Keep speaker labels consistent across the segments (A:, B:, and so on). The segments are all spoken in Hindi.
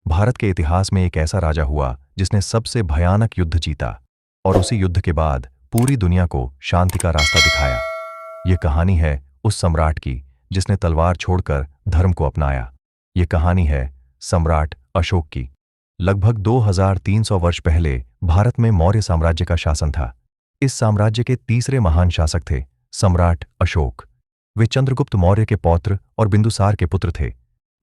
A: भारत के इतिहास में एक ऐसा राजा हुआ जिसने सबसे भयानक युद्ध जीता और उसी युद्ध के बाद पूरी दुनिया को शांति का रास्ता दिखाया। यह कहानी है उस सम्राट की जिसने तलवार छोड़कर धर्म को अपनाया। यह कहानी है सम्राट अशोक की। लगभग 2300 वर्ष पहले भारत में मौर्य साम्राज्य का शासन था। इस साम्राज्य के तीसरे महान शासक थे सम्राट अशोक। वे चंद्रगुप्त मौर्य के पौत्र और बिंदुसार के पुत्र थे।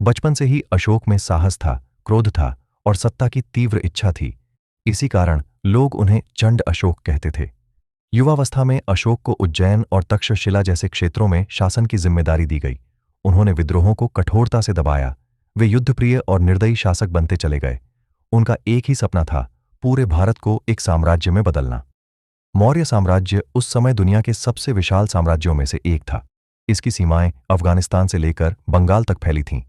A: बचपन से ही अशोक में साहस था, क्रोध था और सत्ता की तीव्र इच्छा थी। इसी कारण लोग उन्हें चंड अशोक कहते थे। युवावस्था में अशोक को उज्जैन और तक्षशिला जैसे क्षेत्रों में शासन की जिम्मेदारी दी गई। उन्होंने विद्रोहों को कठोरता से दबाया। वे युद्धप्रिय और निर्दयी शासक बनते चले गए। उनका एक ही सपना था, पूरे भारत को एक साम्राज्य में बदलना। मौर्य साम्राज्य उस समय दुनिया के सबसे विशाल साम्राज्यों में से एक था। इसकी सीमाएं अफगानिस्तान से लेकर बंगाल तक फैली थीं।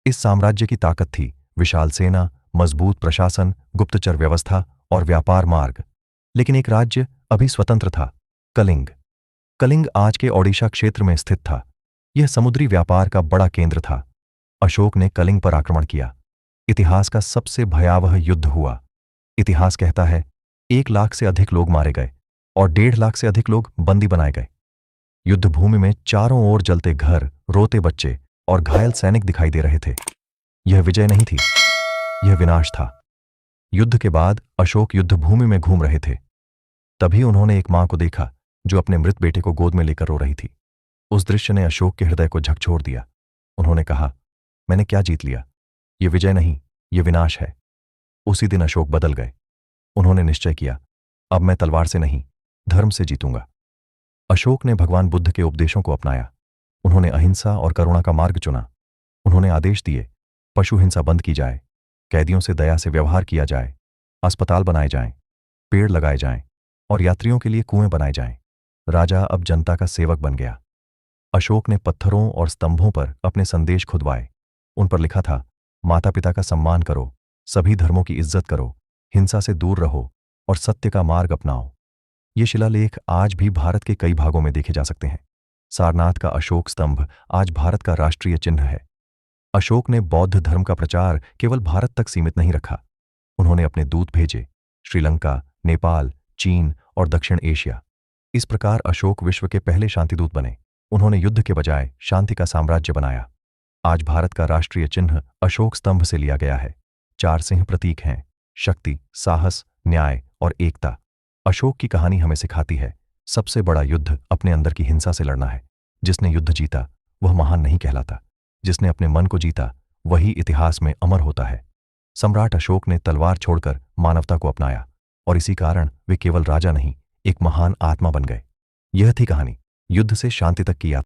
A: इस साम्राज्य की ताकत थी विशाल सेना, मजबूत प्रशासन, गुप्तचर व्यवस्था और व्यापार मार्ग। लेकिन एक राज्य अभी स्वतंत्र था, कलिंग। कलिंग आज के ओडिशा क्षेत्र में स्थित था। यह समुद्री व्यापार का बड़ा केंद्र था। अशोक ने कलिंग पर आक्रमण किया। इतिहास का सबसे भयावह युद्ध हुआ। इतिहास कहता है 1 लाख से अधिक लोग मारे गए और 1.5 लाख से अधिक लोग बंदी बनाए गए। युद्ध भूमि में चारों ओर जलते घर, रोते बच्चे और घायल सैनिक दिखाई दे रहे थे। यह विजय नहीं थी, यह विनाश था। युद्ध के बाद अशोक युद्ध भूमि में घूम रहे थे। तभी उन्होंने एक मां को देखा जो अपने मृत बेटे को गोद में लेकर रो रही थी। उस दृश्य ने अशोक के हृदय को झकझोर दिया। उन्होंने कहा, मैंने क्या जीत लिया? यह विजय नहीं, यह विनाश है। उसी दिन अशोक बदल गए। उन्होंने निश्चय किया, अब मैं तलवार से नहीं, धर्म से जीतूंगा। अशोक ने भगवान बुद्ध के उपदेशों को अपनाया। उन्होंने अहिंसा और करुणा का मार्ग चुना। उन्होंने आदेश दिए, पशु हिंसा बंद की जाए, कैदियों से दया से व्यवहार किया जाए, अस्पताल बनाए जाएं, पेड़ लगाए जाएं और यात्रियों के लिए कुएं बनाए जाएं। राजा अब जनता का सेवक बन गया। अशोक ने पत्थरों और स्तंभों पर अपने संदेश खुदवाए। उन पर लिखा था, माता पिता का सम्मान करो, सभी धर्मों की इज्जत करो, हिंसा से दूर रहो और सत्य का मार्ग अपनाओ। ये शिलालेख आज भी भारत के कई भागों में देखे जा सकते हैं। सारनाथ का अशोक स्तंभ आज भारत का राष्ट्रीय चिन्ह है। अशोक ने बौद्ध धर्म का प्रचार केवल भारत तक सीमित नहीं रखा। उन्होंने अपने दूत भेजे श्रीलंका, नेपाल, चीन और दक्षिण एशिया। इस प्रकार अशोक विश्व के पहले शांतिदूत बने। उन्होंने युद्ध के बजाय शांति का साम्राज्य बनाया। आज भारत का राष्ट्रीय चिन्ह अशोक स्तंभ से लिया गया है। 4 सिंह प्रतीक हैं, शक्ति, साहस, न्याय और एकता। अशोक की कहानी हमें सिखाती है, सबसे बड़ा युद्ध अपने अंदर की हिंसा से लड़ना है। जिसने युद्ध जीता वह महान नहीं कहलाता, जिसने अपने मन को जीता वही इतिहास में अमर होता है। सम्राट अशोक ने तलवार छोड़कर मानवता को अपनाया और इसी कारण वे केवल राजा नहीं, एक महान आत्मा बन गए। यह थी कहानी, युद्ध से शांति तक की यात्रा।